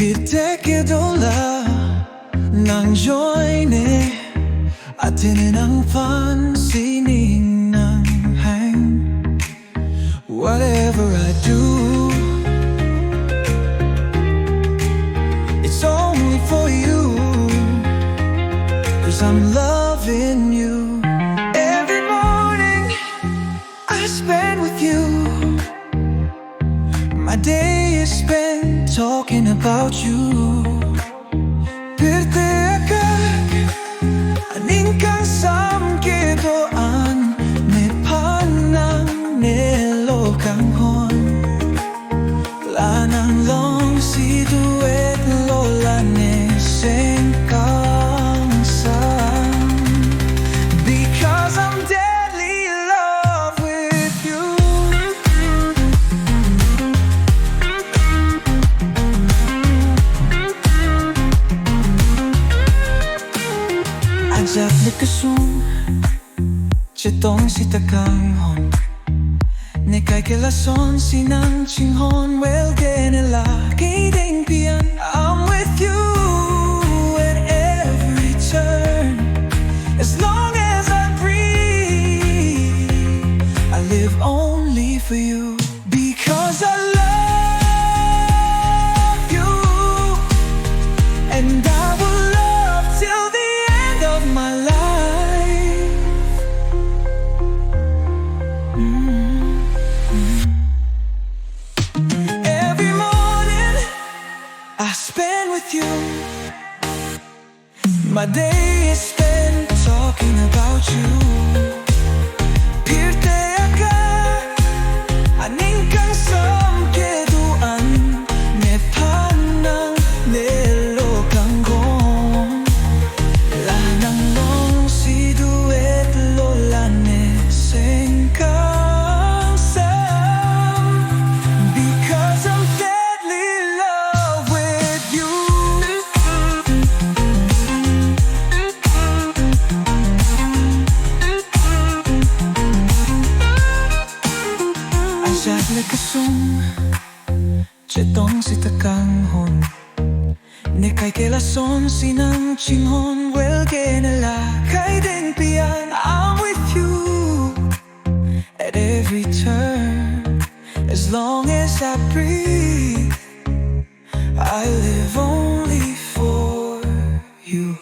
그때께도라 난 joined 아테는 ang pansining ng hang. Whatever I do, it's only for you, 'cause I'm loving you. Every morning I spend with you, my day is spent talking about you. Kang samkedoan ne panang ne lokang hon lanang long si duet lola ne seng kang sang, because I'm deadly in love with you. Ajak le kasung Chetong si takang hon Ne kai ke la son si nang ching hon Well genela kay ding pian. I'm with you at every turn. As long as I breathe, I live only for you, because I love you, and I will love till the end of my life. Every morning I spend with you, my day is spent talking about you. Pirte aka aning kang samkeduan ne panang ne lokang gong lanang long si duet lola ne seng kang sang, because I'm deadly in love with you. Ajak le kasung Chetong si takang hon Ne kai ke la son si nang ching hon Well genela kai ding pian. I'm with you at every turn. As long as I breathe, I live only for you.